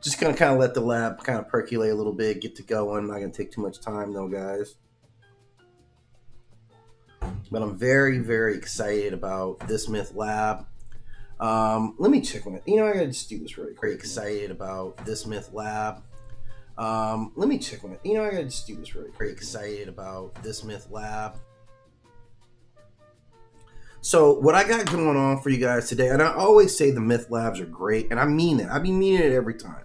Just gonna kind of let the lab kind of percolate a little bit, get to going. I'm not gonna take too much time though, guys. But I'm very, very excited about this MythLab. Let me check on it. I gotta just do this really quick. Very excited about this MythLab. Let me check on it. I gotta just do this really quick. Very excited about this MythLab. So what I got going on for you guys today, and I always say the myth labs are great, and I mean that. I be meaning it every time.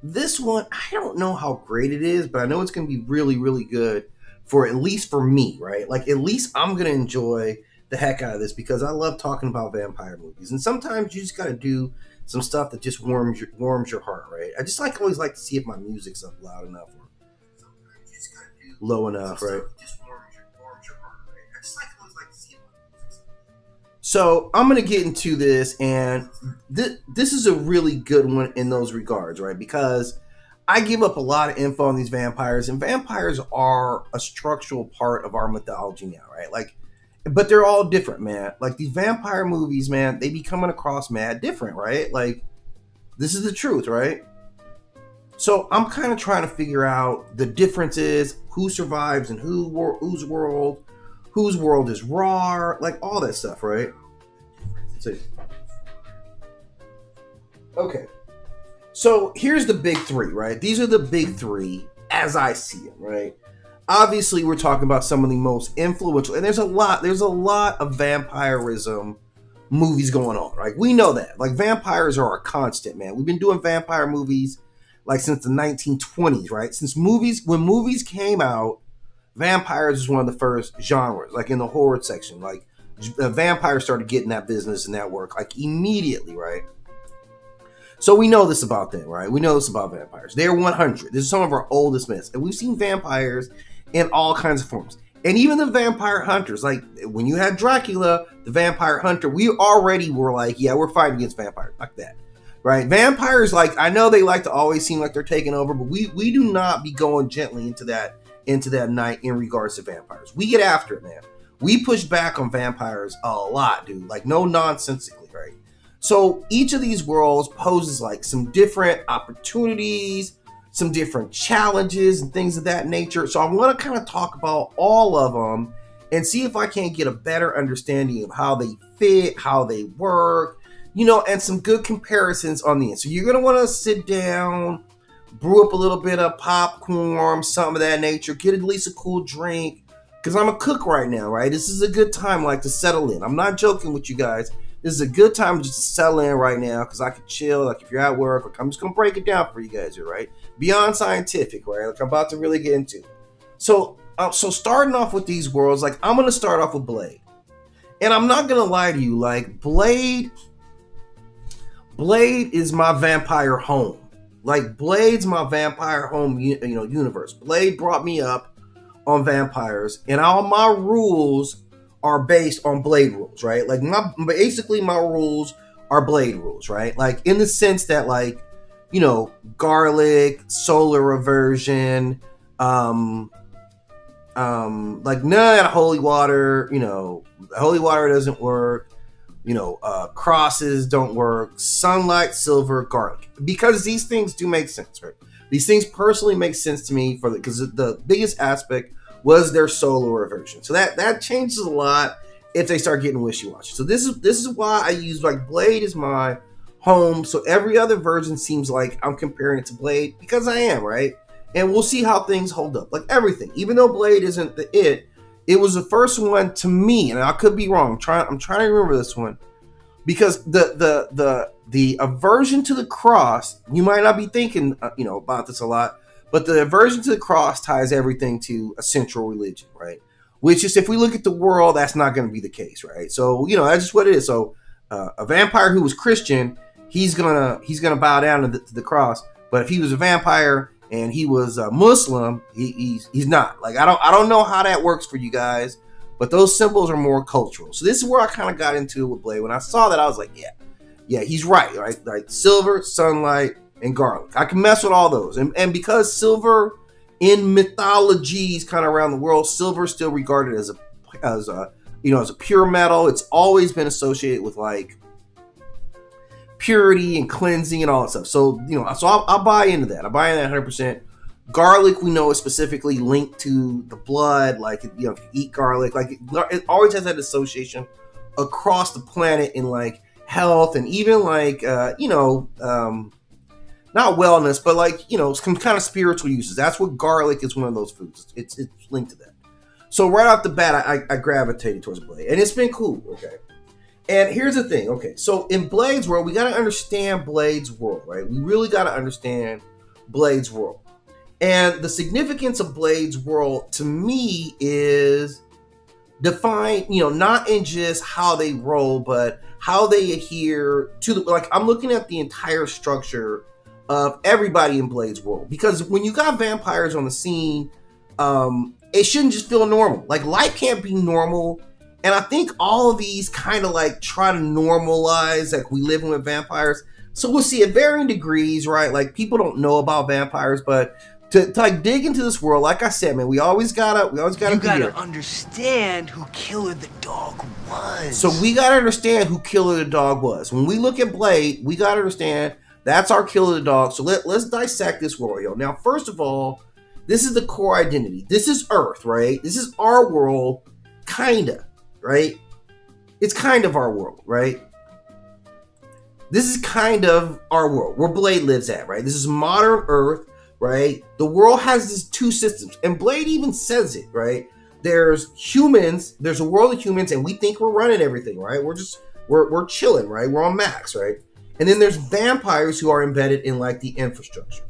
This one, I don't know how great it is, but I know it's going to be really, really good for at least for me, right? Like at least I'm going to enjoy the heck out of this because I love talking about vampire movies, and sometimes you just got to do some stuff that just warms your heart, right? I just always like to see if my music's up loud enough or low enough, right? So I'm going to get into this, and this is a really good one in those regards, right? Because I give up a lot of info on these vampires, and vampires are a structural part of our mythology now, right? Like, but they're all different, man. Like these vampire movies, man, they be coming across mad different, right? Like, this is the truth, right? So I'm kind of trying to figure out the differences, who survives and whose world is raw, like all that stuff, right? So, okay. So here's the big three, right? These are the big three as I see it, right? Obviously, we're talking about some of the most influential, and there's a lot of vampirism movies going on, right? We know that. Like vampires are a constant, man. We've been doing vampire movies like since the 1920s, right? When movies came out, vampires was one of the first genres, like in the horror section. Like vampires started getting that business and that work like immediately, right? So we know this about them, right? We know this about vampires. They're 100. This is some of our oldest myths, and we've seen vampires in all kinds of forms. And even the vampire hunters, like when you had Dracula, the vampire hunter, we already were like, yeah, we're fighting against vampires, like that. Right? Vampires, like, I know they like to always seem like they're taking over, but we do not be going gently into that night in regards to vampires. We get after it, man. We push back on vampires a lot, dude. Like, no nonsensically, right? So each of these worlds poses like some different opportunities, some different challenges and things of that nature. So I want to kind of talk about all of them and see if I can't get a better understanding of how they fit, how they work, and some good comparisons on the end. So you're going to want to sit down, brew up a little bit of popcorn, some of that nature, get at least a cool drink, because I'm a cook right now, right? This is a good time, like, to settle in. I'm not joking with you guys. This is a good time just to settle in right now, because I can chill, like, if you're at work, like, I'm just going to break it down for you guys here, right? Beyond scientific, right? Like, I'm about to really get into. So starting off with these worlds, like, I'm going to start off with Blade. And I'm not going to lie to you, like, Blade is my vampire home. Like, Blade's my vampire home, universe. Blade brought me up on vampires, and all my rules are based on Blade rules, right? Like, my rules are Blade rules, right? Like, in the sense that, like, garlic, solar aversion, like none of that holy water, holy water doesn't work. Crosses don't work, sunlight, silver, garlic, because these things do make sense, right? These things personally make sense to me because the biggest aspect was their solar aversion. So that changes a lot if they start getting wishy-washy. So this is why I use, like, Blade is my home. So every other version seems like I'm comparing it to Blade because I am, right? And we'll see how things hold up. Like everything, even though Blade isn't it was the first one to me, and I could be wrong. I'm trying to remember this one because the aversion to the cross. You might not be thinking, about this a lot, but the aversion to the cross ties everything to a central religion, right? Which is, if we look at the world, that's not going to be the case, right? So that's just what it is. So a vampire who was Christian, he's gonna bow down to the cross. But if he was a vampire and he was a Muslim, he's not. Like, I don't know how that works for you guys, but those symbols are more cultural. So this is where I kind of got into it with Blade. When I saw that, I was like, yeah, he's right? Like silver, sunlight, and garlic. I can mess with all those. And because silver in mythologies kind of around the world, silver is still regarded as a pure metal. It's always been associated with, like, purity and cleansing and all that stuff. So, so I'll buy into that. I buy into that 100%. Garlic, we know, is specifically linked to the blood. Like, eat garlic. Like, it always has that association across the planet in, like, health and even, like, not wellness, but, like, some kind of spiritual uses. That's what garlic is, one of those foods. It's linked to that. So right off the bat, I gravitated towards Blade. And it's been cool, okay? And here's the thing, okay? So in Blade's world, we got to understand Blade's world, right? We really got to understand Blade's world. And the significance of Blade's world, to me, is defined, not in just how they roll, but how they adhere to the, like, I'm looking at the entire structure of everybody in Blade's world. Because when you got vampires on the scene, it shouldn't just feel normal. Like, life can't be normal. And I think all of these kind of like try to normalize, like, we living with vampires. So we'll see at varying degrees, right? Like, people don't know about vampires, but to like dig into this world, like I said, man, we always gotta You gotta understand who Killer the Dog was. So we gotta understand who Killer the Dog was. When we look at Blade, we gotta understand that's our Killer the Dog. So let's dissect this world, yo. Now, first of all, this is the core identity. This is Earth, right? This is our world, kinda, right? It's kind of our world, right? This is kind of our world, where Blade lives at, right? This is modern Earth, right? The world has these two systems, and Blade even says it, right? There's humans, there's a world of humans, and we think we're running everything, right? We're chilling, right? We're on max, right? And then there's vampires who are embedded in, like, the infrastructure.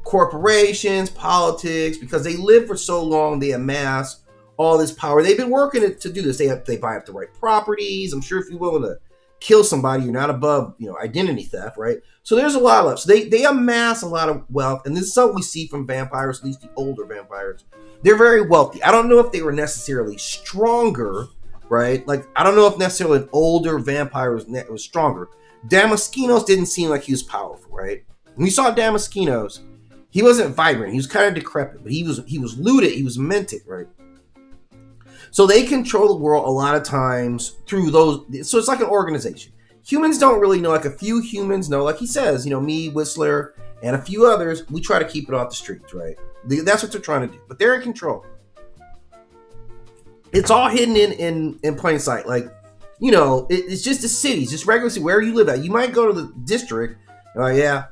Corporations, politics, because they live for so long, they amass all this power. They've been working to do this. They buy up the right properties. I'm sure if you're willing to kill somebody, you're not above, identity theft, right? So there's a lot of love. So they amass a lot of wealth, and this is something we see from vampires, at least the older vampires. They're very wealthy. I don't know if they were necessarily stronger, right? Like, I don't know if necessarily an older vampire was stronger. Damaskinos didn't seem like he was powerful, right? When you saw Damaskinos, he wasn't vibrant. He was kind of decrepit, but he was looted. He was minted, right? So they control the world a lot of times through those. So it's like an organization. Humans don't really know. Like, a few humans know. Like he says, me, Whistler, and a few others. We try to keep it off the streets, right? That's what they're trying to do. But they're in control. It's all hidden in plain sight. Like, it's just the cities, just regular city, where you live at. You might go to the district. You're like, yeah.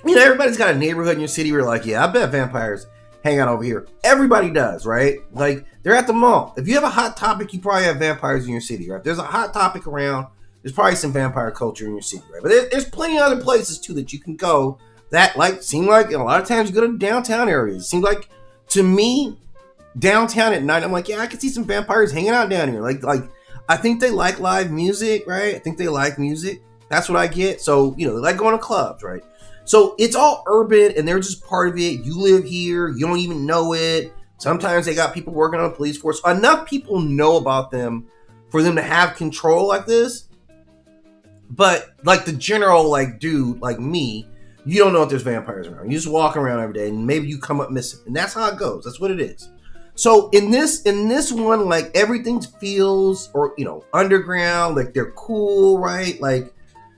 Everybody's got a neighborhood in your city where you're like, yeah, I bet vampires hang out over here. Everybody does, right? Like, they're at the mall. If you have a hot topic, you probably have vampires in your city, right? If there's a hot topic around, there's probably some vampire culture in your city, right? But there's plenty of other places, too, that you can go that, like, seem like, a lot of times you go to downtown areas. It seems like, to me, downtown at night, I'm like, yeah, I can see some vampires hanging out down here. Like, I think they like live music, right? I think they like music. That's what I get. So, they like going to clubs, right? So it's all urban, and they're just part of it. You live here. You don't even know it. Sometimes they got people working on the police force. Enough people know about them for them to have control like this. But, like, the general, like, dude, like me, you don't know if there's vampires around. You just walk around every day, and maybe you come up missing. And that's how it goes. That's what it is. So in this one, like, everything feels, or, underground. Like, they're cool, right? Like,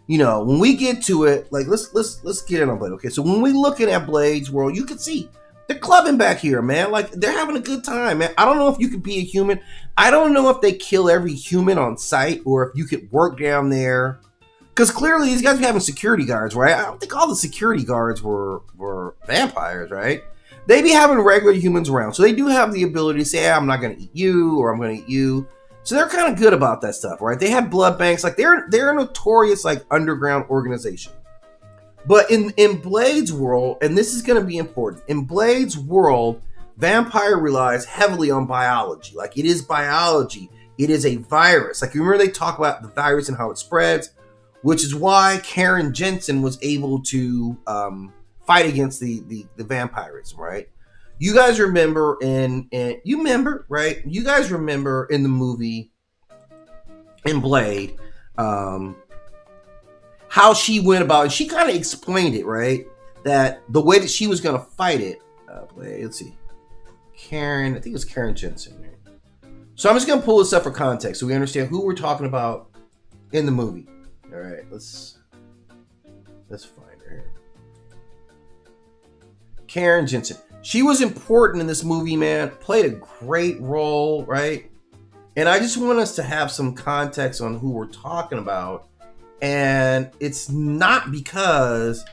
when we get to it, like, let's get in on Blade. Okay, so when we looking at Blade's world, you can see they're clubbing back here, man. Like, they're having a good time, man. I don't know if you could be a human. I don't know if they kill every human on site, or if you could work down there. Because clearly these guys are having security guards, right? I don't think all the security guards were vampires, right? They be having regular humans around. So they do have the ability to say, hey, I'm not going to eat you, or I'm going to eat you. So they're kind of good about that stuff, right? They have blood banks. Like, they're a notorious, like, underground organization. But in Blade's world, and this is going to be important, in Blade's world, vampire relies heavily on biology. Like, it is biology. It is a virus. Like, you remember they talk about the virus and how it spreads, which is why Karen Jensen was able to fight against the vampirism, right? You guys remember right? You guys remember in the movie, in Blade, how she went about it. She kind of explained it, right? That the way that she was going to fight it. Blade, let's see. I think it was Karen Jensen. Right? So I'm just going to pull this up for context so we understand who we're talking about in the movie. All right, let's Let's find her here. Karen Jensen. She was important in this movie, man. Played a great role, right? And I just want us to have some context on who we're talking about. And it's not because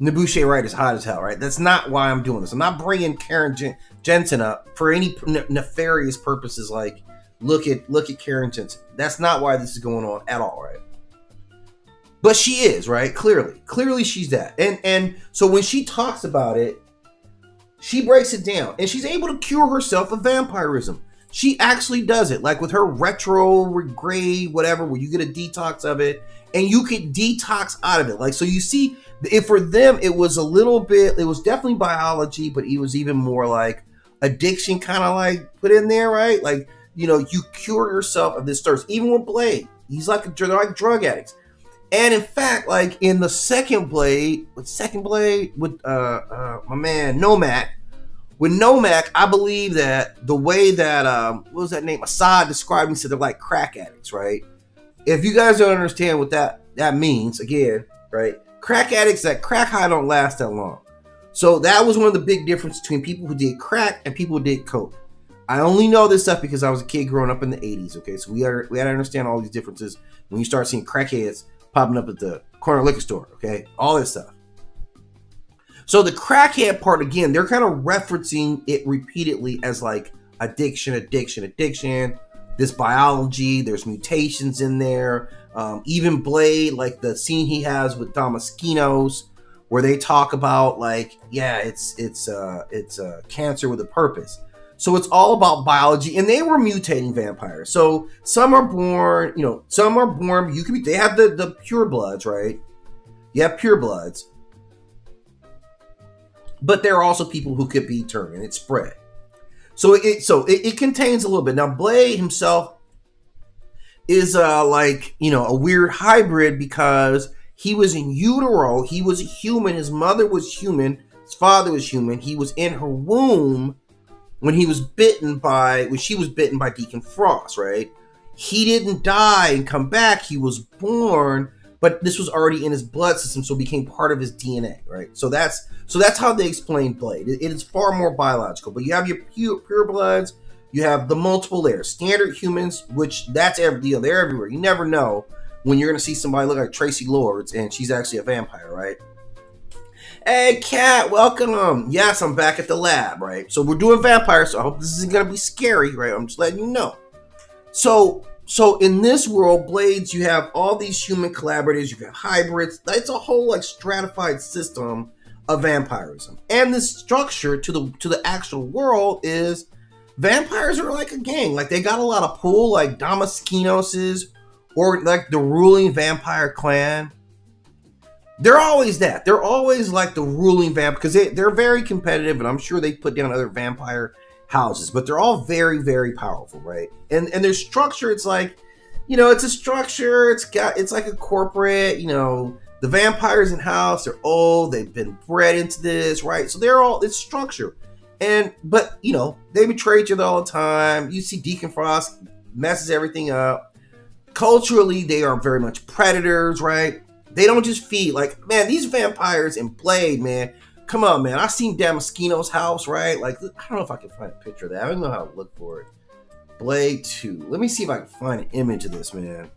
N'Bushe Wright is hot as hell, right? That's not why I'm doing this. I'm not bringing Karen Jensen up for any nefarious purposes like look at Karen Jensen. That's not why this is going on at all, right? But she is, right? Clearly she's that. And so when she talks about it, she breaks it down and she's able to cure herself of vampirism. She actually does it, like with her retrograde, whatever, where you get a detox of it and you can detox out of it. Like, so you see, if for them, it was a little bit, it was definitely biology, but it was even more like addiction kind of like put in there, right? Like, you know, you cure yourself of this thirst. Even with Blade, they're like drug addicts. And in fact, like in the second Blade with my man Nomak, with Nomak, I believe that the way that what was that name? Assad described me, said they're like crack addicts, right? If you guys don't understand what that means, again, right? Crack addicts, that crack high don't last that long. So that was one of the big differences between people who did crack and people who did coke. I only know this stuff because I was a kid growing up in the 80s, okay? So we had to understand all these differences when you start seeing crackheads popping up at the corner liquor store, okay? All this stuff. So the crackhead part, again, they're kind of referencing it repeatedly as like addiction. This biology, there's mutations in there. Even Blade, like the scene he has with Damaskinos, where they talk about like, yeah, it's cancer with a purpose. So it's all about biology, and they were mutating vampires. So some are born, you can be, they have the pure bloods, right? You have pure bloods. But there are also people who could be turned, and it's spread. So it contains a little bit. Now Blade himself is a weird hybrid because he was in utero. He was a human. His mother was human. His father was human. He was in her womb when she was bitten by Deacon Frost, right? He didn't die and come back. He was born, but this was already in his blood system, so it became part of his DNA, right? So that's how they explain Blade. It is far more biological, but you have your pure bloods, you have the multiple layers, standard humans, which that's they're everywhere. You never know when you're gonna see somebody look like Tracy Lords and she's actually a vampire, right? Hey, Kat, welcome. Yes, I'm back at the lab, right? So we're doing vampires, so I hope this isn't gonna be scary, right? I'm just letting you know. So in this world, Blades, you have all these human collaborators, you have hybrids. It's a whole like stratified system of vampirism. And the structure to the actual world is vampires are like a gang. Like they got a lot of pull, like Damaskinos or like the ruling vampire clan. They're always that. They're always like the ruling vampire because they're very competitive, and I'm sure they put down other vampire houses, but they're all very, very powerful, right? And their structure, it's like, it's a structure. It's like a corporate, the vampires in house, they're old, they've been bred into this, right? So it's structure. But they betray each other all the time. You see Deacon Frost messes everything up. Culturally, they are very much predators, right? They don't just feed. Like, man, these vampires in Blade, man, come on, man. I've seen Damaskinos' house, right? Like, I don't know if I can find a picture of that. I don't know how to look for it. Blade 2. Let me see if I can find an image of this, man.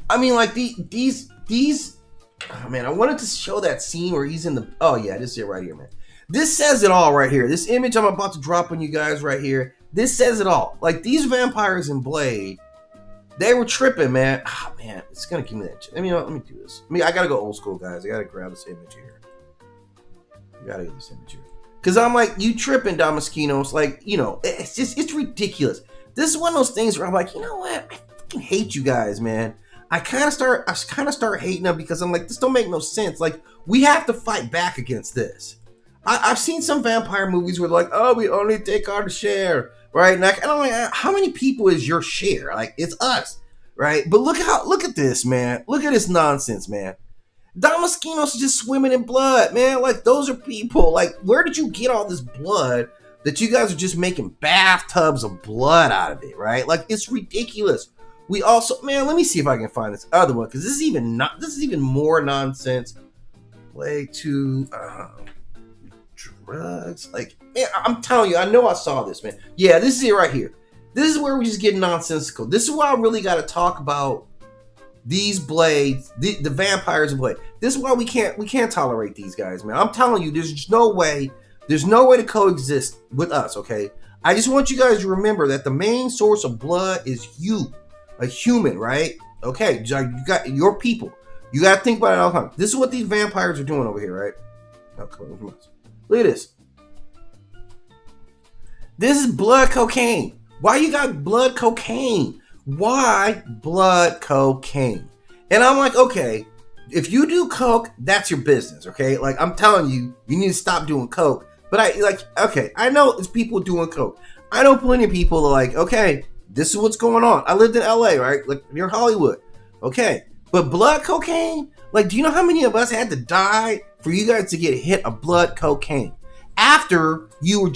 I mean, like, these. Oh, man, I wanted to show that scene where he's in the. Oh, yeah, this is it right here, man. This says it all right here. This image I'm about to drop on you guys right here. This says it all. Like, these vampires in Blade, they were tripping, man. Oh, man, it's going to give me that. Let me do this. I got to go old school, guys. I got to grab this image here. I got to get this image here. Because I'm like, you tripping, Damaskinos. Like, it's ridiculous. This is one of those things where I'm like, you know what? I fucking hate you guys, man. I kind of start hating them because I'm like, this don't make no sense. Like, we have to fight back against this. I've seen some vampire movies where they're like, oh, we only take our share, right? And I'm like, how many people is your share? Like, it's us, right? But look at this, man. Look at this nonsense, man. Damaskinos is just swimming in blood, man. Like, those are people. Like, where did you get all this blood that you guys are just making bathtubs of blood out of it, right? Like, it's ridiculous. We also, man, let me see if I can find this other one because this is even more nonsense. Play to drugs, like, man, I'm telling you, I know I saw this, man. Yeah, this is it right here. This is where we just get nonsensical. This is why I really got to talk about these blades, the vampires and blade. This is why we can't tolerate these guys, man. I'm telling you, there's no way to coexist with us. Okay, I just want you guys to remember that the main source of blood is you, a human, right? Okay, you got your people. You got to think about it all the time. This is what these vampires are doing over here, right? Oh, come on. Look at this. This is blood cocaine. Why you got blood cocaine? Why blood cocaine? And I'm like, okay, if you do coke, that's your business, okay? Like, I'm telling you, you need to stop doing coke. But I know it's people doing coke. I know plenty of people are like, okay, this is what's going on. I lived in LA, right? Like, near Hollywood. Okay. But blood cocaine? Like, do you know how many of us had to die for you guys to get hit of blood cocaine? After you were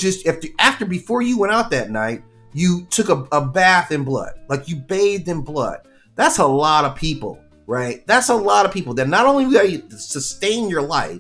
before you went out that night, you took a bath in blood. Like, you bathed in blood. That's a lot of people, right? That's a lot of people that not only got to sustain your life,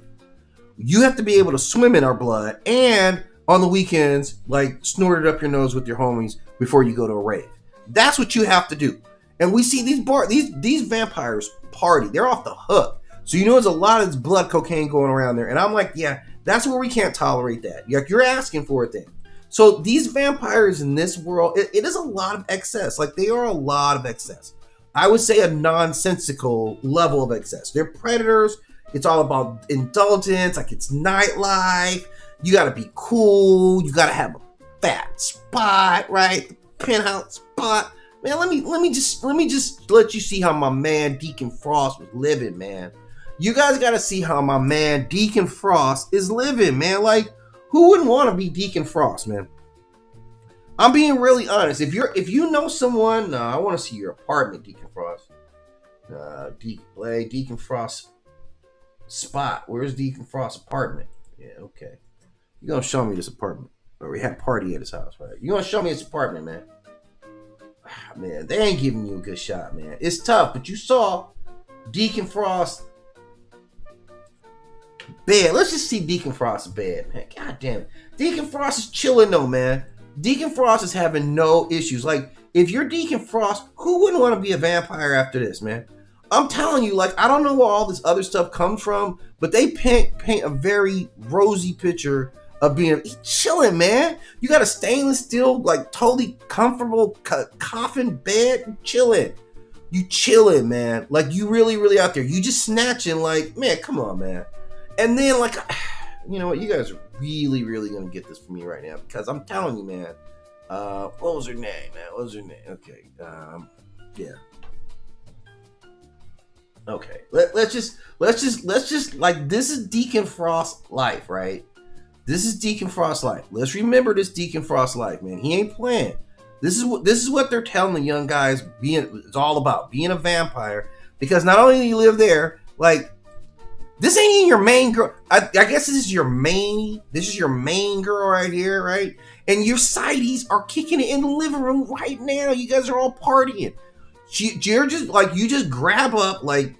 you have to be able to swim in our blood, and on the weekends, like, snort it up your nose with your homies before you go to a rave. That's what you have to do. And we see these vampires party. They're off the hook. So you know there's a lot of this blood cocaine going around there. And I'm like, yeah, that's where we can't tolerate that. You're asking for it then. So these vampires in this world, it is a lot of excess. Like, they are a lot of excess. I would say a nonsensical level of excess. They're predators. It's all about indulgence. Like, it's nightlife. You got to be cool. You got to have a fat spot, right? Penthouse spot. Man, let me just let you see how my man Deacon Frost was living, man. You guys got to see how my man Deacon Frost is living, man. Like, who wouldn't want to be Deacon Frost, man? I'm being really honest. If you know someone, I want to see your apartment, Deacon Frost. Deacon Frost spot. Where's Deacon Frost's apartment? Yeah, okay. You're gonna show me this apartment. Or we had a party at his house, right? You're gonna show me his apartment, man. Man, they ain't giving you a good shot, man. It's tough, but you saw Deacon Frost bed. Let's just see Deacon Frost's bed, man. God damn it. Deacon Frost is chilling though, man. Deacon Frost is having no issues. Like, if you're Deacon Frost, who wouldn't want to be a vampire after this, man? I'm telling you, like, I don't know where all this other stuff comes from, but they paint a very rosy picture of being chilling, man. You got a stainless steel, like, totally comfortable coffin bed, chilling. You chilling, man. Like, you really, really out there. You just snatching, like, man, come on, man. And then, like, you know what? You guys are really, really gonna get this from me right now because I'm telling you, man. What was her name, man? What was her name? Okay, yeah. Okay, let's just like, this is Deacon Frost's life, right? This is Deacon Frost's life. Let's remember this Deacon Frost's life, man. He ain't playing. This is what they're telling the young guys it's all about, being a vampire. Because not only do you live there, like, this ain't even your main girl. I guess this is your main girl right here, right? And your sideys are kicking it in the living room right now. You guys are all partying. You're just like, you just grab up, like,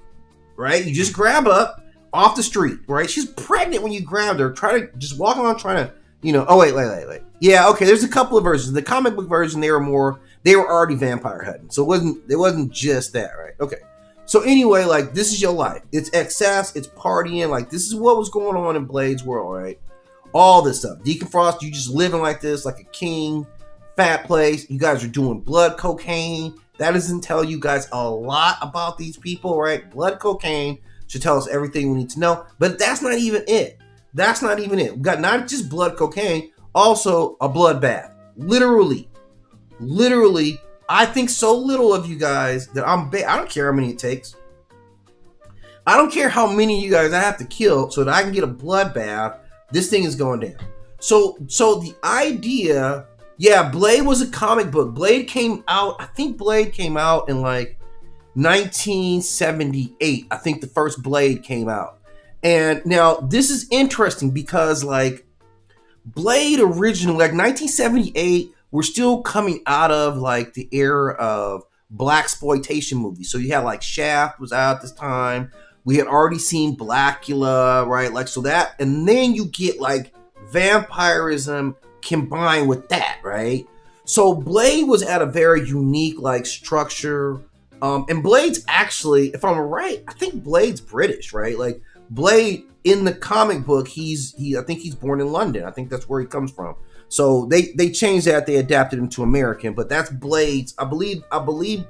right? You just grab up off the street, right? She's pregnant when you grabbed her. Try to just walk around trying to, you know. Oh wait. Yeah, okay. There's a couple of versions. The comic book version, they were already vampire hunting, so it wasn't just that, right? Okay. So anyway, like, this is your life. It's excess. It's partying. Like, this is what was going on in Blade's world, right? All this stuff. Deacon Frost, you just living like this, like a king. Fat place. You guys are doing blood cocaine. That doesn't tell you guys a lot about these people, right? Blood cocaine should tell us everything we need to know. But that's not even it. We got not just blood cocaine, also a bloodbath. Literally. I think so little of you guys that I don't care how many it takes. I don't care how many of you guys I have to kill so that I can get a bloodbath. This thing is going down. So the idea, yeah, Blade was a comic book. Blade came out in like 1978. I think the first Blade came out. And now this is interesting because, like, Blade originally, like 1978, we're still coming out of, like, the era of blaxploitation movies. So you had like Shaft was out at this time. We had already seen Blackula, right? Like, so that, and then you get like vampirism combined with that, right? So Blade was at a very unique like structure. And Blade's actually, if I'm right, I think Blade's British, right? Like Blade in the comic book, I think he's born in London. I think that's where he comes from. So they changed that, they adapted him to American, but that's Blade's. I believe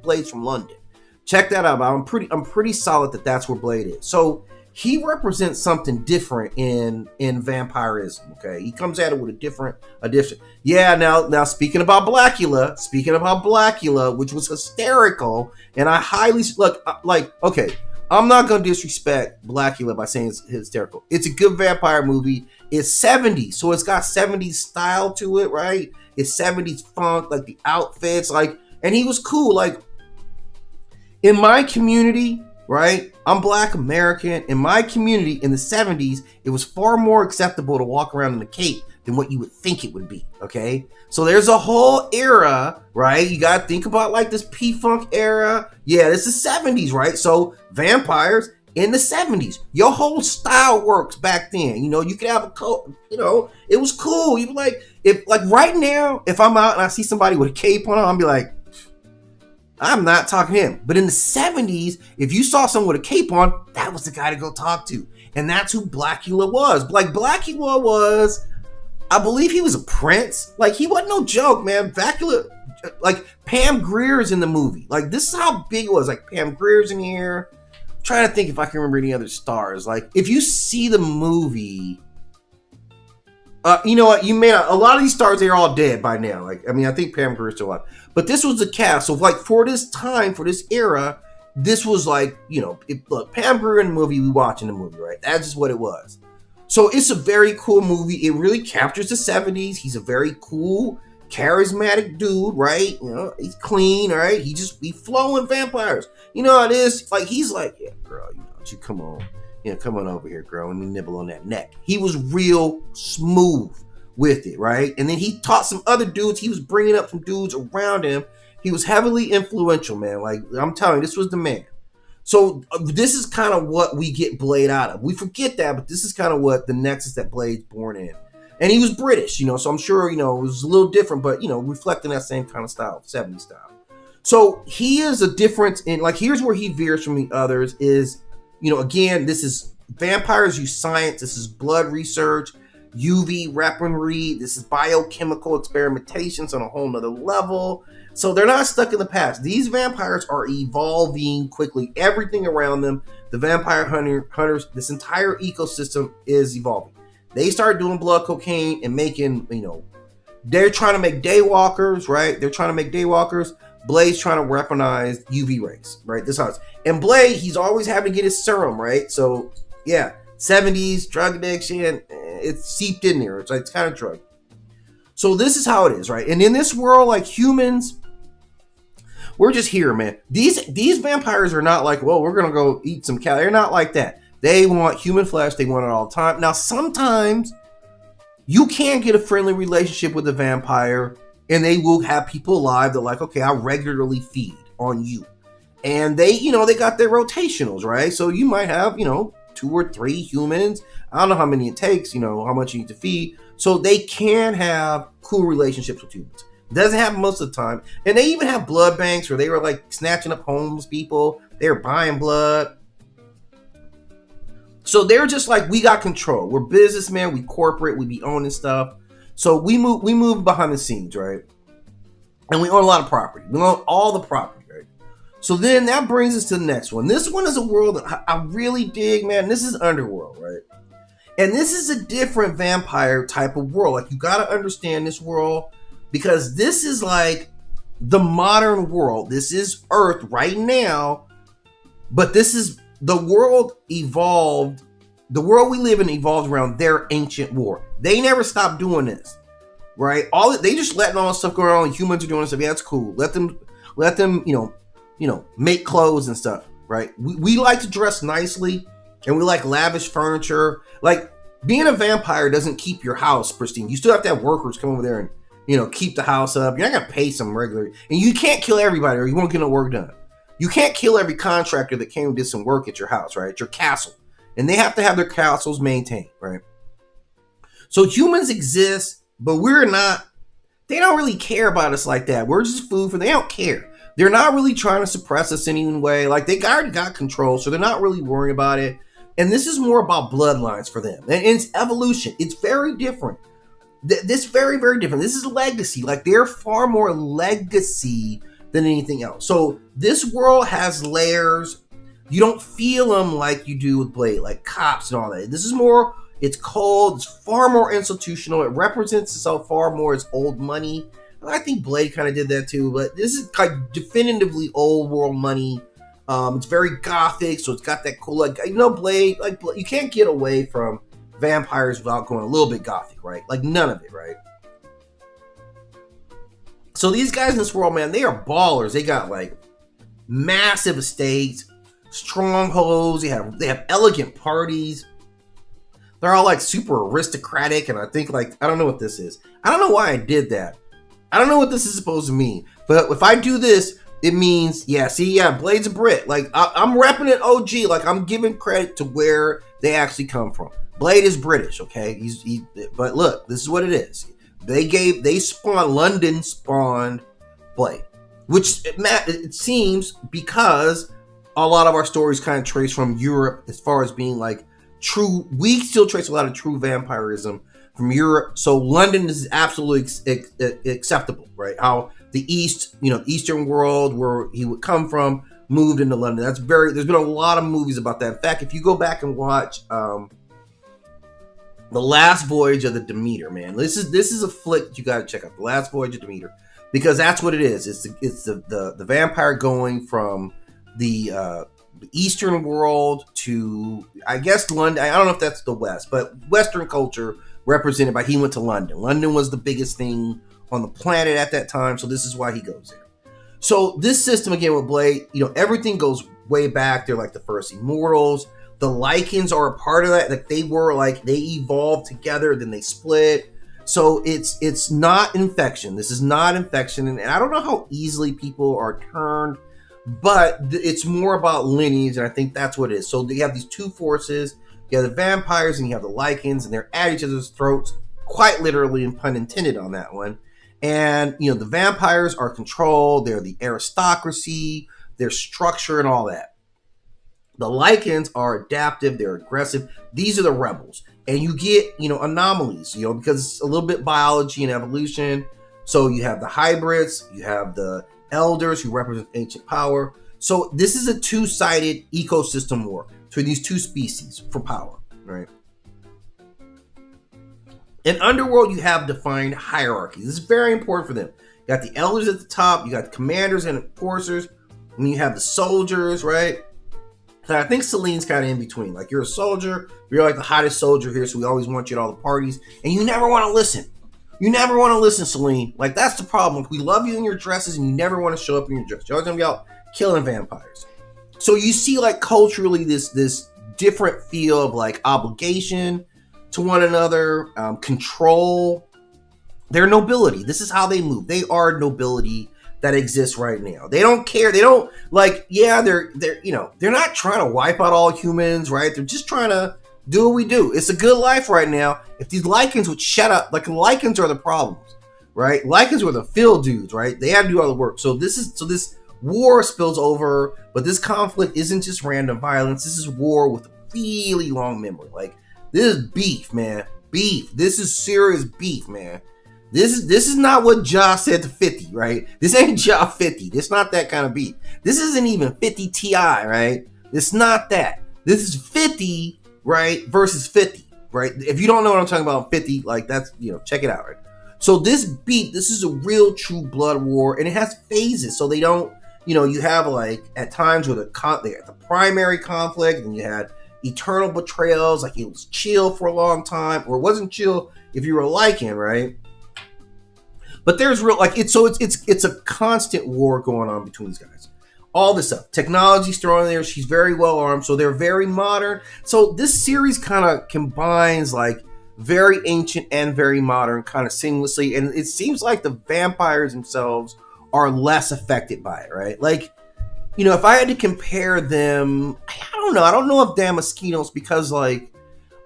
Blade's from London. Check that out. I'm pretty solid that that's where Blade is. So he represents something different in vampirism. Okay, he comes at it with a different. Yeah. Now speaking about Blackula, which was hysterical, and I highly look like. Okay, I'm not gonna disrespect Blackula by saying it's hysterical. It's a good vampire movie. It's 70s, so it's got 70s style to it, right? It's 70s funk, like the outfits, like, and he was cool, like. In my community, right? I'm Black American. In my community in the 70s, it was far more acceptable to walk around in a cape than what you would think it would be, okay? So there's a whole era, right? You got to think about like this P-Funk era. Yeah, this is 70s, right? So vampires in the 70s. Your whole style works back then. You know, you could have a coat, you know, it was cool. You like, if like right now, if I'm out and I see somebody with a cape on, I'll be like, I'm not talking to him. But in the 70s, if you saw someone with a cape on, that was the guy to go talk to. And that's who Blackula was. Like, Blackula was, I believe he was a prince. Like, he wasn't no joke, man. Blackula, like, Pam Grier's in the movie. Like, this is how big it was. Like, Pam Grier's in here. I'm trying to think if I can remember any other stars. Like, if you see the movie, you know what? You may not. A lot of these stars, they're all dead by now. Like, I mean, I think Pam Grier's still alive. But this was the cast. So, like, for this time, for this era, this was like, you know, look, Pam Grier in the movie, we watching the movie, right? That's just what it was. So, it's a very cool movie. It really captures the 70s. He's a very cool, charismatic dude, right? You know, he's clean, right? He flowing vampires. You know how it is? Like, he's like, yeah, girl, you know, you come on. You know, come on over here, girl. Let me nibble on that neck. He was real smooth with it, right? And then he taught some other dudes. He was bringing up some dudes around him. He was heavily influential, man. Like, I'm telling you, this was the man. So this is kind of what we get Blade out of. We forget that, but this is kind of what the nexus that Blade's born in. And he was British, you know, so I'm sure, you know, it was a little different, but, you know, reflecting that same kind of style, 70s style. So he is a difference in, like, here's where he veers from the others is, you know, again, this is vampires use science. This is blood research, UV weaponry. This is biochemical experimentations on a whole nother level. So they're not stuck in the past. These vampires are evolving quickly. Everything around them, the vampire hunters, this entire ecosystem is evolving. They start doing blood cocaine and making, you know, they're trying to make daywalkers, right? They're trying to make daywalkers. Blade's trying to weaponize UV rays, right? This house. And Blade, he's always having to get his serum, right? So, yeah, 70s, drug addiction, it's seeped in there. It's like, it's kind of drug. So this is how it is, right? And in this world, like humans, we're just here, man. These vampires are not like, well, we're going to go eat some cow. They're not like that. They want human flesh. They want it all the time. Now, sometimes you can get a friendly relationship with a vampire, and they will have people alive that like, okay, I regularly feed on you. And they, you know, they got their rotationals, right? So you might have, you know, 2 or 3 humans. I don't know how many it takes, you know, how much you need to feed. So they can have cool relationships with humans. Doesn't happen most of the time. And they even have blood banks where they were like snatching up homeless people. They were buying blood. So they're just like, we got control. We're businessmen, we corporate, we be owning stuff. So we move behind the scenes, right? And we own a lot of property. We own all the property, right? So then that brings us to the next one. This one is a world that I really dig, man. This is Underworld, right? And this is a different vampire type of world. Like, you got to understand this world because this is like the modern world. This is Earth right now, but this is the world evolved. The world we live in evolved around their ancient war. They never stopped doing this, right? They just letting all this stuff go on. Humans are doing stuff. Yeah, it's cool. Let them, you know, make clothes and stuff, right? We like to dress nicely, and we like lavish furniture. Like, being a vampire doesn't keep your house pristine. You still have to have workers come over there and, keep the house up. You're not gonna pay some regular, and you can't kill everybody, or you won't get no work done. You can't kill every contractor that came and did some work at your house, right? At your castle, and they have to have their castles maintained, right? So humans exist, but we're not. They don't really care about us like that. We're just food for them. They don't care. They're not really trying to suppress us in any way. Like, they already got control, so they're not really worrying about it. And this is more about bloodlines for them. And it's evolution. It's very different. This very, very different. This is legacy. Like, they're far more legacy than anything else. So this world has layers. You don't feel them like you do with Blade, like cops and all that. This is more, it's cold. It's far more institutional. It represents itself far more as old money. I think Blade kind of did that too, but this is like definitively old world money. It's very gothic, so it's got that cool, like, Blade, like, you can't get away from vampires without going a little bit gothic, right? Like, none of it, right? So these guys in this world, man, they are ballers. They got like massive estates, strongholds. They have elegant parties. They're all like super aristocratic, and I think, like, I don't know what this is. I don't know why I did that. I don't know what this is supposed to mean, but if I do this, it means, Blade's a Brit. Like, I'm repping it OG. Like, I'm giving credit to where they actually come from. Blade is British, okay? But look, this is what it is. London spawned Blade, which it seems, because a lot of our stories kind of trace from Europe as far as being like true. We still trace a lot of true vampirism from Europe. So London is absolutely acceptable, right? How the Eastern world, where he would come from, moved into London. There's been a lot of movies about that. In fact, if you go back and watch The Last Voyage of the Demeter, man, this is a flick that you got to check out. The Last Voyage of Demeter, because that's what it is. It's the vampire going from the Eastern world to, I guess, London. I don't know if that's the West, but Western culture represented by, he went to London. London was the biggest thing on the planet at that time, so this is why he goes there. So this system, again, with Blade, everything goes way back. They're like the first immortals. The Lycans are a part of that. Like, they evolved together, then they split. So it's not infection. This is not infection, and I don't know how easily people are turned, but it's more about lineage, and I think that's what it is. So you have these two forces. You have the vampires and you have the Lycans, and they're at each other's throats, quite literally, and pun intended on that one. And, the vampires are controlled. They're the aristocracy, their structure and all that. The Lycans are adaptive. They're aggressive. These are the rebels. And you get, anomalies, because it's a little bit biology and evolution. So you have the hybrids, you have the elders who represent ancient power. So this is a two-sided ecosystem war between these two species for power, right? In Underworld, you have defined hierarchies. This is very important for them. You got the elders at the top, you got the commanders and enforcers, and you have the soldiers, right? And I think Celine's kind of in between. Like, you're a soldier, you're like the hottest soldier here, so we always want you at all the parties, and you never want to listen. You never want to listen, Celine. Like, that's the problem. We love you in your dresses, and you never want to show up in your dress. You're always going to be out killing vampires. So you see, like, culturally, this different feel of, like, obligation to one another, control. Their nobility. This is how they move. They are nobility that exists right now. They don't care. They don't, like, they're not trying to wipe out all humans, right? They're just trying to do what we do. It's a good life right now. If these Lycans would shut up, like, Lycans are the problems, right? Lycans were the field dudes, right? They had to do all the work. So this war spills over, but this conflict isn't just random violence. This is war with a really long memory. Like, this is beef, man. Beef. This is serious beef, man. This is not what Josh said to 50, right? This ain't Josh 50. This not that kind of beef. This isn't even 50 Ti, right? It's not that. This is 50, right, versus 50, right? If you don't know what I'm talking about, 50, like, that's, check it out, right? So this is a real true blood war, and it has phases. So they don't, you have, like, at times where the primary conflict, and you had eternal betrayals, like, it was chill for a long time, or it wasn't chill if you were Lycan, right? But there's real, like, it's a constant war going on between these guys. All this stuff, technology's thrown in there. She's very well armed, so they're very modern. So this series kind of combines, like, very ancient and very modern, kind of seamlessly. And it seems like the vampires themselves are less affected by it, right? Like, you know, if I had to compare them, I don't know. I don't know if Damaskinos, because like,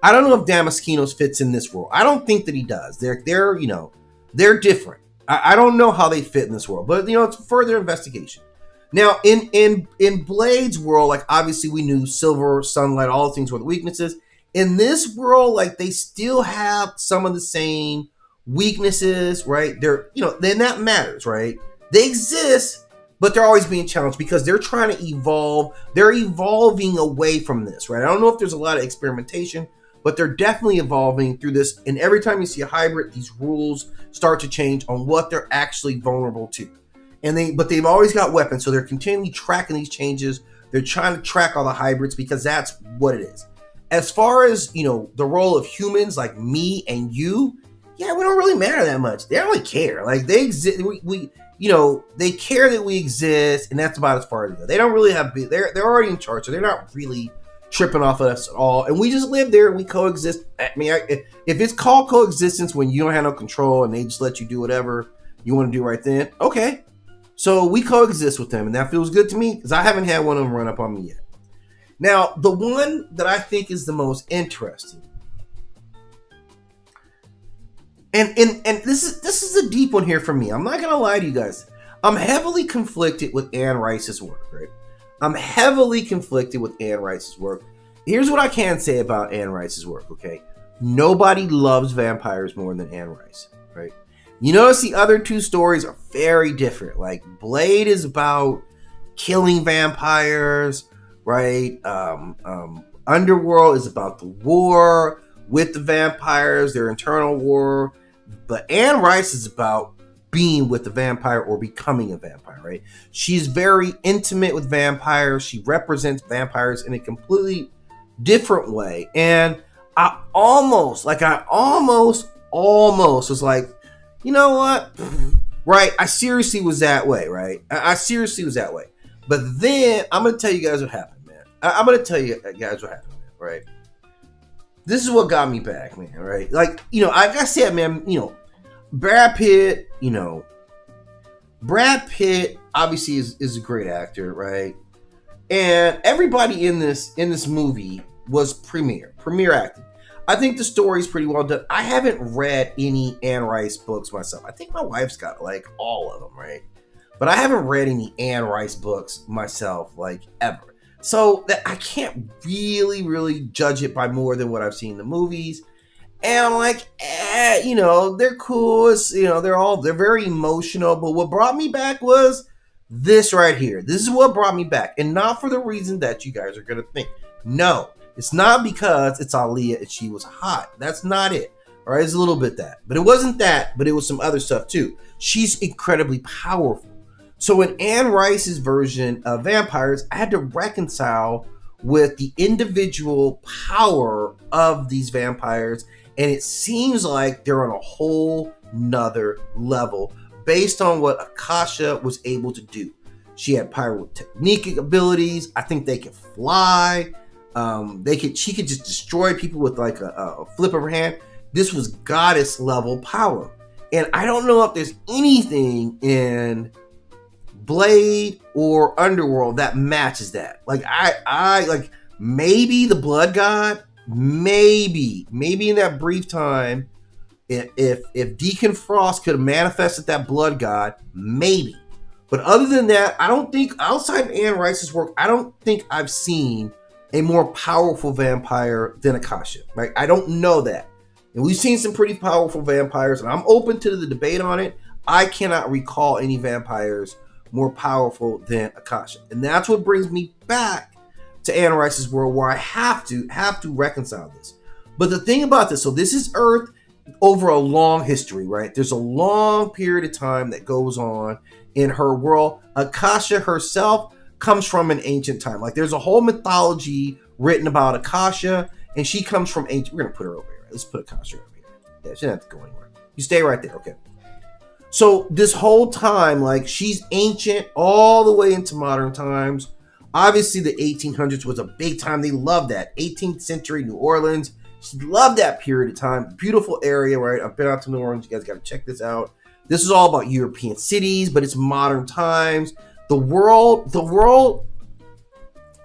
I don't know if Damaskinos fits in this world. I don't think that he does. They're you know, they're different. I don't know how they fit in this world, but you know, it's further investigation. Now, in Blade's world, like obviously we knew silver, sunlight, all things were the weaknesses. In this world, like they still have some of the same weaknesses, right? They're, you know, then that matters, right? They exist, but they're always being challenged because they're trying to evolve. They're evolving away from this, right? I don't know if there's a lot of experimentation, but they're definitely evolving through this. And every time you see a hybrid, these rules start to change on what they're actually vulnerable to. But they've always got weapons, so they're continually tracking these changes. They're trying to track all the hybrids because that's what it is. As far as, you know, the role of humans like me and you, yeah, we don't really matter that much. They don't really care. Like they exist. We you know, they care that we exist, and that's about as far as they go. They don't really have. They're already in charge, so they're not really tripping off of us at all. And we just live there. We coexist. I mean, if it's called coexistence when you don't have no control and they just let you do whatever you want to do right then, okay. So we coexist with them, and that feels good to me because I haven't had one of them run up on me yet. Now, the one that I think is the most interesting, and this is a deep one here for me. I'm not gonna lie to you guys. I'm heavily conflicted with Anne Rice's work, right? I'm heavily conflicted with Anne Rice's work. Here's what I can say about Anne Rice's work, okay? Nobody loves vampires more than Anne Rice, right? You notice the other two stories are very different. Like Blade is about killing vampires, right? Underworld is about the war with the vampires, their internal war. But Anne Rice is about being with the vampire or becoming a vampire, right? She's very intimate with vampires. She represents vampires in a completely different way. And I almost was like, you know what? Right? I seriously was that way, right? I seriously was that way. But then I'm going to tell you guys what happened, man. I'm going to tell you guys what happened, man, right? This is what got me back, man, right? Like, you know, like I said, man, you know, Brad Pitt obviously is a great actor, right? And everybody in this movie was premier acting. I think the story's pretty well done. I haven't read any Anne Rice books myself. I think my wife's got like all of them, right? But I haven't read any Anne Rice books myself, like ever. So that I can't really judge it by more than what I've seen in the movies. And I'm like, you know, they're cool. It's, you know, they're very emotional. But what brought me back was this right here. This is what brought me back. And not for the reason that you guys are going to think. No, it's not because it's Aaliyah and she was hot. That's not it. All right, it's a little bit that. But it wasn't that, but it was some other stuff too. She's incredibly powerful. So in Anne Rice's version of vampires, I had to reconcile with the individual power of these vampires. And it seems like they're on a whole nother level based on what Akasha was able to do. She had pyrotechnic abilities. I think they could fly. She could just destroy people with like a flip of her hand. This was goddess level power. And I don't know if there's anything in Blade or Underworld that matches that. Like I like maybe the Blood God, maybe in that brief time, if Deacon Frost could have manifested that Blood God, maybe. But other than that, I don't think outside of Anne Rice's work, I don't think I've seen a more powerful vampire than Akasha. Right? I don't know that. And we've seen some pretty powerful vampires, and I'm open to the debate on it. I cannot recall any vampires more powerful than Akasha. And that's what brings me back to Anne Rice's world, where I have to reconcile this. But the thing about this, so this is Earth over a long history, right? There's a long period of time that goes on in her world. Akasha herself comes from an ancient time. Like there's a whole mythology written about Akasha, and she comes from ancient. We're gonna put her over here. Right? Let's put Akasha over here. Yeah, she doesn't have to go anywhere. You stay right there, okay? So this whole time, like she's ancient all the way into modern times. Obviously, the 1800s was a big time. They loved that. 18th century New Orleans. Love that period of time. Beautiful area, right? I've been out to New Orleans. You guys got to check this out. This is all about European cities, but it's modern times. The world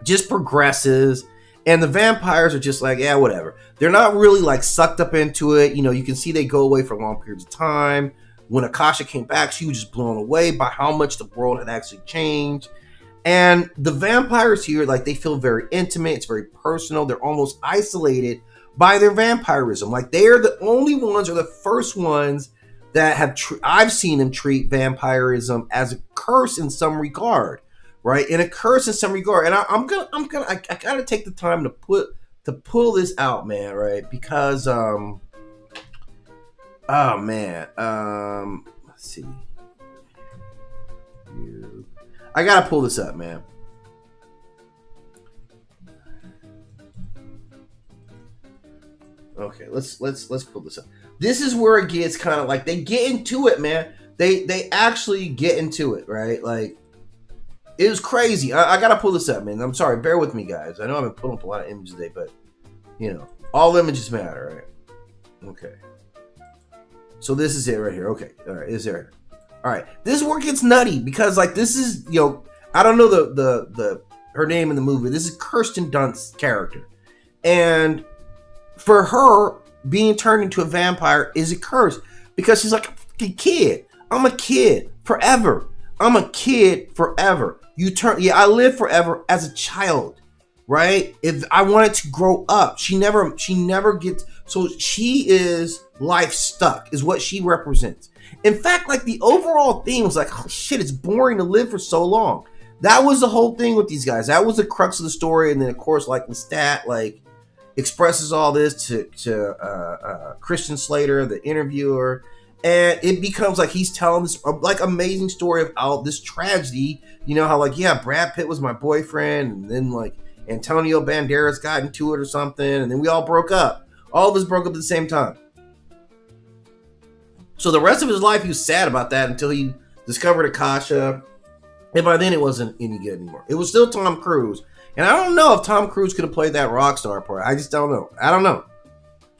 just progresses, and the vampires are just like, yeah, whatever. They're not really like sucked up into it. You know, you can see they go away for long periods of time. When Akasha came back, she was just blown away by how much the world had actually changed. And the vampires here, like, they feel very intimate. It's very personal. They're almost isolated by their vampirism. Like, they are the only ones, or the first ones that have I've seen them treat vampirism as a curse in some regard, right? And a curse in some regard. And I gotta take the time to pull this out, man, right? Because oh man, let's see. I gotta pull this up, man. Okay, let's pull this up. This is where it gets kind of like, they get into it, man. They actually get into it, right? Like, it was crazy. I gotta pull this up, man. I'm sorry, bear with me, guys. I know I've been pulling up a lot of images today, but you know, all images matter, right? Okay. So this is it right here. Okay, all right, this is it. All right, this is where it gets nutty, because like, this is, you know, I don't know the her name in the movie. This is Kirsten Dunst's character, and for her, being turned into a vampire is a curse, because she's like a kid. I'm a kid forever. I'm a kid forever. I live forever as a child, right? If I wanted to grow up, she never gets. So she is life stuck, is what she represents. In fact, like, the overall theme was like, oh shit, it's boring to live for so long. That was the whole thing with these guys. That was the crux of the story. And then of course, like, Lestat, like, expresses all this to Christian Slater, the interviewer, and it becomes like he's telling this like amazing story of how this tragedy. You know how, like, yeah, Brad Pitt was my boyfriend, and then like Antonio Banderas got into it or something, and then we all broke up. All of us broke up at the same time. So the rest of his life, he was sad about that until he discovered Akasha, and by then it wasn't any good anymore. It was still Tom Cruise. And I don't know if Tom Cruise could have played that rock star part. I just don't know. I don't know.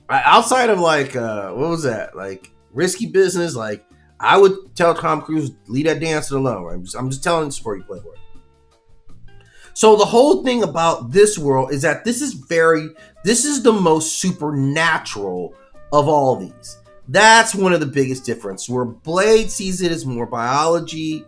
Outside of like, what was that? Like Risky Business. Like, I would tell Tom Cruise, leave that dancing alone. I'm just telling this for you, Playboy. So the whole thing about this world is that this is the most supernatural of all these. That's one of the biggest differences. Where Blade sees it as more biology.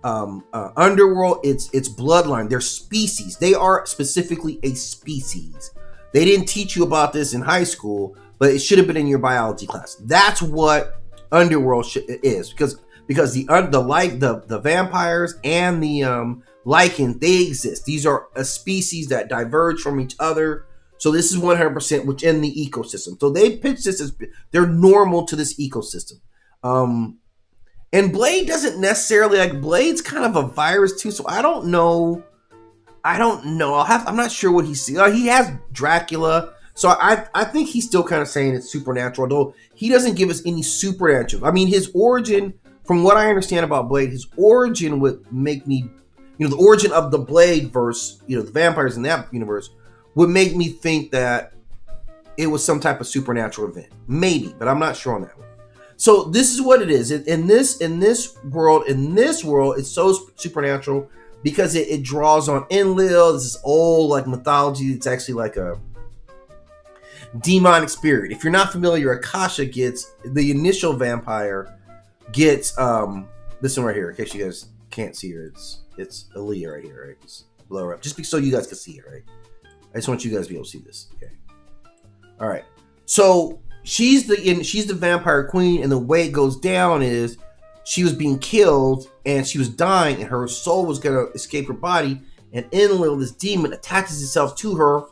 Underworld, it's bloodline. They're species. They are specifically a species. They didn't teach you about this in high school, but it should have been in your biology class. That's what Underworld is, because the vampires and the Lycans, they exist. These are a species that diverge from each other. So this is 100% within the ecosystem. So they pitch this as they're normal to this ecosystem. And Blade doesn't necessarily, like, Blade's kind of a virus too, so I don't know. I'm not sure what he sees. He has Dracula, so I think he's still kind of saying it's supernatural, though he doesn't give us any supernatural. I mean, his origin, from what I understand about Blade, his origin would make me, the origin of the Blade verse, the vampires in that universe, would make me think that it was some type of supernatural event. Maybe, but I'm not sure on that one. So this is what it is. In this world, it's so supernatural because it draws on Enlil. This is old, like, mythology. It's actually like a demonic spirit. If you're not familiar, Akasha gets, the initial vampire gets this one right here. In case you guys can't see her, it's Aaliyah right here, right? Just blow her up, just so you guys can see it, right? I just want you guys to be able to see this. Okay. All right. So she's the vampire queen, and the way it goes down is she was being killed and she was dying, and her soul was gonna escape her body, and Enlil, this demon, attaches itself to her.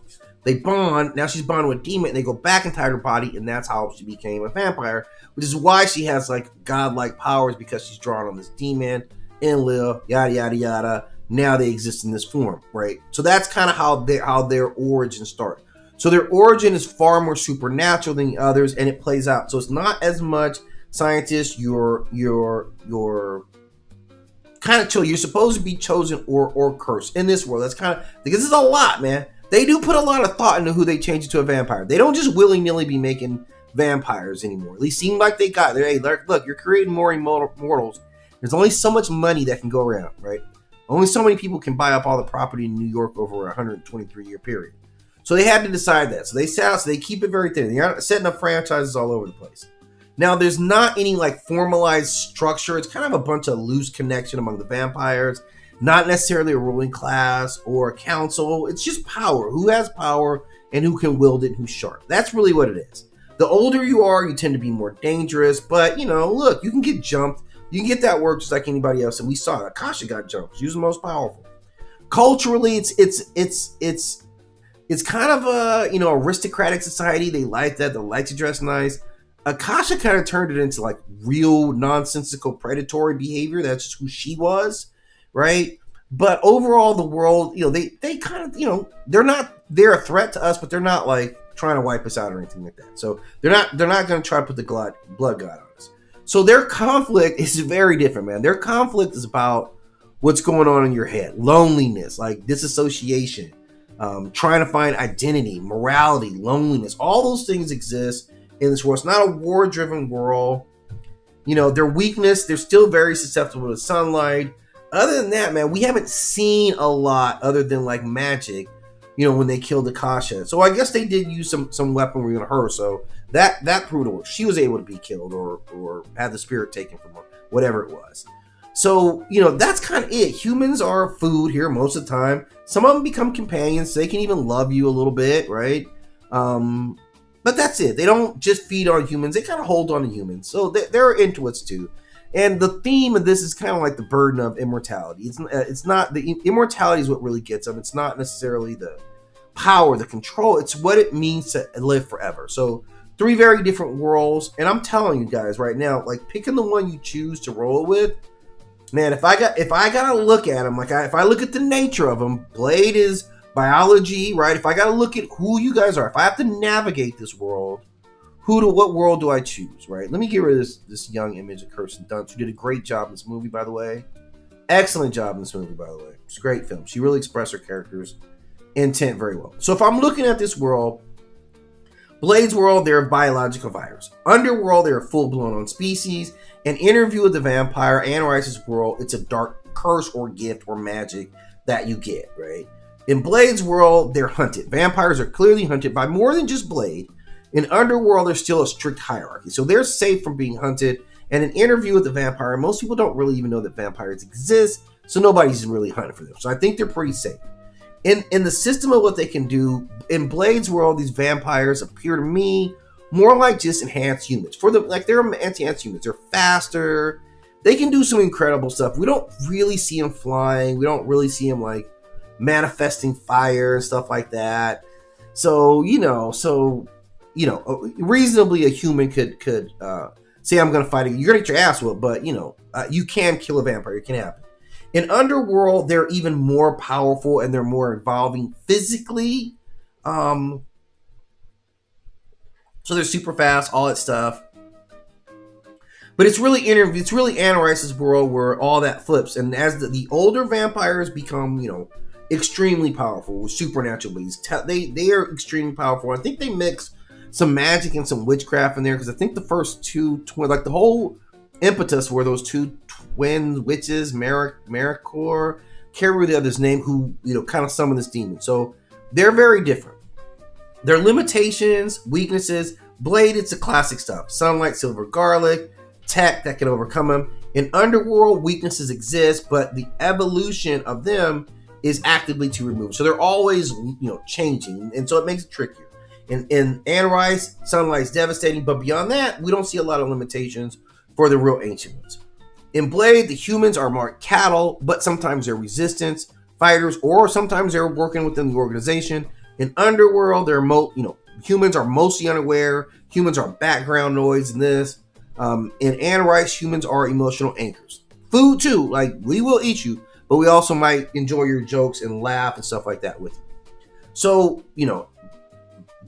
They bond. Now she's bonded with a demon, and they go back inside her body, and that's how she became a vampire, which is why she has like godlike powers, because she's drawn on this demon, Enlil, yada yada yada. Now they exist in this form, right? So that's kind of how their origin starts. So their origin is far more supernatural than the others, and it plays out. So it's not as much scientists. You're kind of chill. You're supposed to be chosen or cursed in this world. That's kind of, because this is a lot, man. they do put a lot of thought into who they change into a vampire. They don't just willy-nilly be making vampires anymore. At least seem like they got there. Hey, look, you're creating more immortals. There's only so much money that can go around, right? Only so many people can buy up all the property in New York over a 123-year period. So they had to decide that. So they set out, so they keep it very thin. They're setting up franchises all over the place. Now, there's not any like formalized structure. It's kind of a bunch of loose connection among the vampires. Not necessarily a ruling class or a council. It's just power. Who has power and who can wield it and who's sharp. That's really what it is. The older you are, you tend to be more dangerous. But, you know, look, you can get jumped. You can get that work just like anybody else. And we saw it. Akasha got jumped. She was the most powerful. Culturally, it's kind of a, you know, aristocratic society. They like that. They like to dress nice. Akasha kind of turned it into like real nonsensical predatory behavior. That's just who she was, right? But overall, the world, you know, they kind of, you know, they're a threat to us, but they're not like trying to wipe us out or anything like that. So they're not going to try to put the blood god on us. So their conflict is very different, man. Their conflict is about what's going on in your head, loneliness, like disassociation, trying to find identity, morality, loneliness. All those things exist in this world. It's not a war-driven world. You know, their weakness, they're still very susceptible to sunlight. Other than that, man, we haven't seen a lot other than like magic, you know, when they killed Akasha. So I guess they did use some weaponry on her. So that proved to work. She was able to be killed or had the spirit taken from her, whatever it was. So, you know, that's kind of it. Humans are food here most of the time. Some of them become companions. They can even love you a little bit, right? But that's it. They don't just feed on humans. They kind of hold on to humans. So they're intuits too. And the theme of this is kind of like the burden of immortality. It's not the immortality is what really gets them. It's not necessarily the power, the control. It's what it means to live forever. So 3 very different worlds. And I'm telling you guys right now, like picking the one you choose to roll with, man, if I gotta look at them, if I look at the nature of them, Blade is biology, right? If I gotta look at who you guys are, if I have to navigate this world, what world do I choose, right? Let me get rid of this young image of Kirsten Dunst, who did a great job in this movie, by the way. Excellent job in this movie, by the way. It's a great film. She really expressed her character's intent very well. So if I'm looking at this world, Blade's world, they're a biological virus. Underworld, they're a full-blown on species. An Interview with the Vampire, Anne Rice's world, it's a dark curse or gift or magic that you get, right? In Blade's world, they're hunted. Vampires are clearly hunted by more than just Blade. In Underworld, there's still a strict hierarchy. So they're safe from being hunted. And an Interview with the Vampire, most people don't really even know that vampires exist. So nobody's really hunting for them. So I think they're pretty safe. In the system of what they can do, in Blade's world, these vampires appear to me more like just enhanced humans. They're anti-enhanced humans. They're faster. They can do some incredible stuff. We don't really see them flying. We don't really see them like manifesting fire and stuff like that. So, reasonably a human could say, I'm going to fight you. You're going to get your ass whooped, but, you can kill a vampire. It can happen. In Underworld, they're even more powerful and they're more evolving physically. So they're super fast, all that stuff. But it's really Anne Rice's world where all that flips. And as the older vampires become, extremely powerful with supernatural abilities, they are extremely powerful. I think they mix some magic and some witchcraft in there, because I think the first two, the whole impetus were those 2 twin witches, Maricor, can't remember the other's name, who kind of summon this demon. So they're very different. Their limitations, weaknesses, Blade, it's the classic stuff: sunlight, silver garlic, tech that can overcome them. In Underworld, weaknesses exist, but the evolution of them is actively to remove. So they're always changing, and so it makes it trickier. In Anne Rice, sunlight's devastating, but beyond that, we don't see a lot of limitations for the real ancient ones. In Blade, the humans are more cattle, but sometimes they're resistance fighters, or sometimes they're working within the organization. In Underworld, humans are mostly unaware. Humans are background noise in this. In Anne Rice, humans are emotional anchors. Food too, like we will eat you, but we also might enjoy your jokes and laugh and stuff like that with you. So,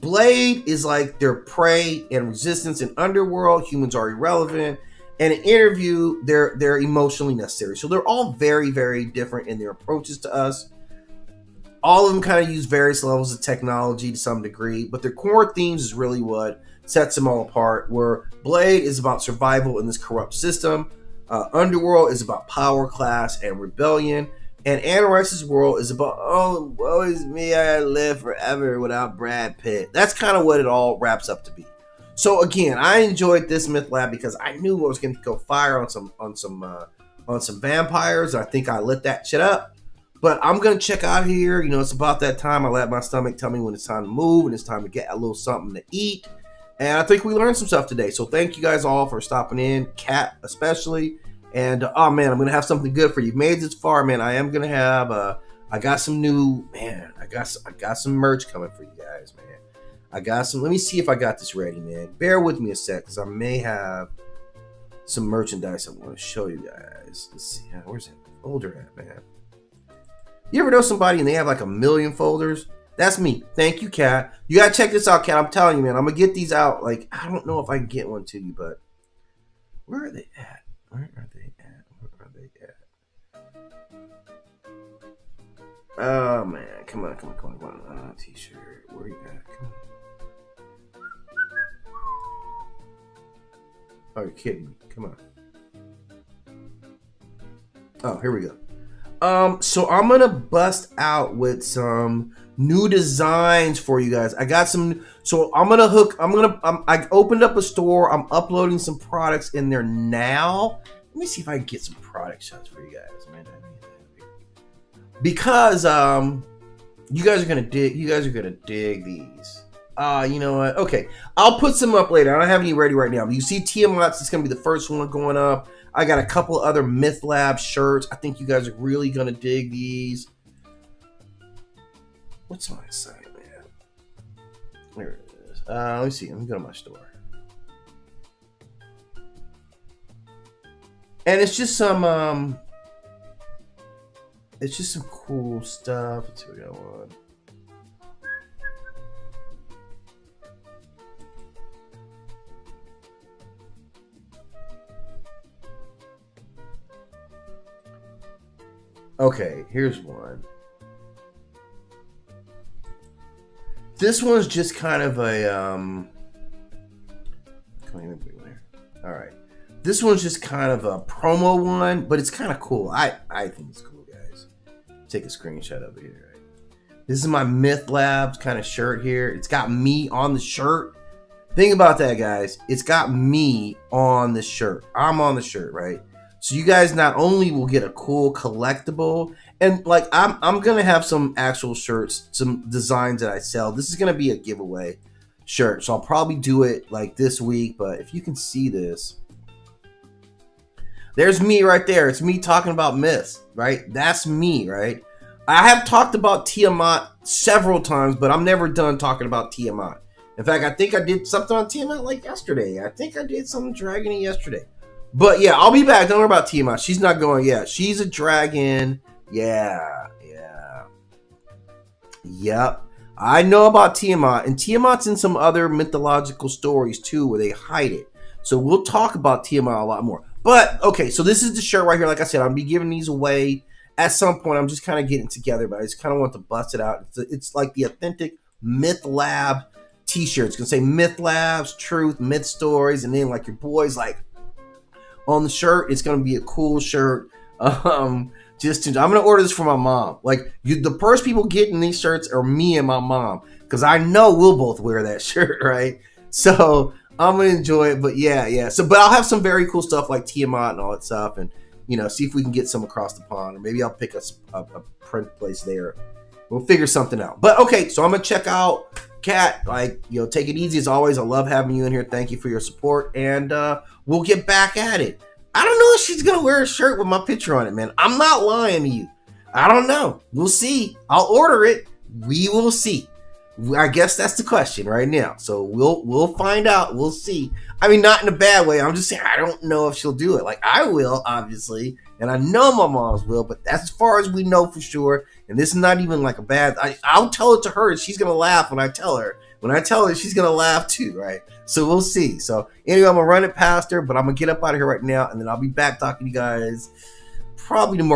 Blade is like their prey and resistance. In Underworld, humans are irrelevant. And in Interview, they're emotionally necessary. So they're all very, very different in their approaches to us. All of them kind of use various levels of technology to some degree, but their core themes is really what sets them all apart. Where Blade is about survival in this corrupt system, Underworld is about power, class, and rebellion, and Anne Rice's world is about, oh, woe is me, I live forever without Brad Pitt. That's kind of what it all wraps up to be. So again, I enjoyed this MythLab because I knew I was going to go fire on some vampires. I think I lit that shit up. But I'm going to check out here. You know, it's about that time. I let my stomach tell me when it's time to move and it's time to get a little something to eat. And I think we learned some stuff today. So thank you guys all for stopping in, Kat especially. And, oh, man, I'm going to have something good for you. You've made it this far, man. I am going to have, I got some new, man, I got some merch coming for you guys, man. I got some, let me see if I got this ready, man. Bear with me a sec, because I may have some merchandise I want to show you guys. Let's see, where's that folder at, man? You ever know somebody and they have like 1 million folders? That's me. Thank you, Kat. You gotta check this out, Kat. I'm telling you, man. I'm gonna get these out. Like, I don't know if I can get one to you, but where are they at? Where are they at? Where are they at? Oh man, come on. T-shirt. Where are you at? Come on. Oh, you're kidding me. Come on. Oh, here we go. So I'm gonna bust out with some new designs for you guys. I got some, so I opened up a store. I'm uploading some products in there now. Let me see if I can get some product shots for you guys, man. Because you guys are gonna dig these. You know what? Okay, I'll put some up later. I don't have any ready right now. But you see Tiamat's, it's gonna be the first one going up. I got a couple other MythLab shirts. I think you guys are really gonna dig these. What's my site, man? There it is. Let me see. Let me go to my store. And it's just some cool stuff. Let's see what we got on. Okay, here's one. This one's just kind of a all right. This one's just kind of a promo one, but it's kind of cool. I think it's cool, guys. Take a screenshot of it here. Right? This is my MythLab kind of shirt here. It's got me on the shirt. Think about that, guys. It's got me on the shirt. I'm on the shirt, right? So you guys not only will get a cool collectible, and like I'm gonna have some actual shirts, some designs that I sell. This is gonna be a giveaway shirt, so I'll probably do it like this week. But if you can see this, there's me right there. It's me talking about myths, right? That's me, right? I have talked about Tiamat several times, but I'm never done talking about Tiamat. In fact, I think I did something on Tiamat like yesterday. I think I did something dragon-y yesterday. But yeah, I'll be back. Don't worry about Tiamat. She's not going yet. She's a dragon. Yeah. Yep. I know about Tiamat. And Tiamat's in some other mythological stories too where they hide it. So we'll talk about Tiamat a lot more. But, okay, so this is the shirt right here. Like I said, I'll be giving these away at some point. I'm just kind of getting together, but I just kind of want to bust it out. It's like the authentic MythLab t-shirt. It's going to say MythLabs, Truth, Myth Stories, and then like your boys like on the shirt. It's going to be a cool shirt. I'm going to order this for my mom. Like, the first people getting these shirts are me and my mom, because I know we'll both wear that shirt, right? So I'm going to enjoy it. But yeah. So, but I'll have some very cool stuff like Tiamat and all that stuff, and, you know, see if we can get some across the pond, or maybe I'll pick a print place there. We'll figure something out. But okay, so I'm going to check out Kat. Like, you know, take it easy as always. I love having you in here. Thank you for your support, and we'll get back at it. I don't know if she's going to wear a shirt with my picture on it, man. I'm not lying to you. I don't know. We'll see. I'll order it. We will see. I guess that's the question right now. So we'll find out. We'll see. I mean, not in a bad way. I'm just saying I don't know if she'll do it. Like, I will, obviously, and I know my mom's will, but that's as far as we know for sure. And this is not even like a bad. I'll tell it to her, and she's gonna laugh when I tell her. When I tell her, she's gonna laugh too, right? So we'll see. So anyway, I'm gonna run it past her, but I'm gonna get up out of here right now, and then I'll be back talking to you guys probably tomorrow.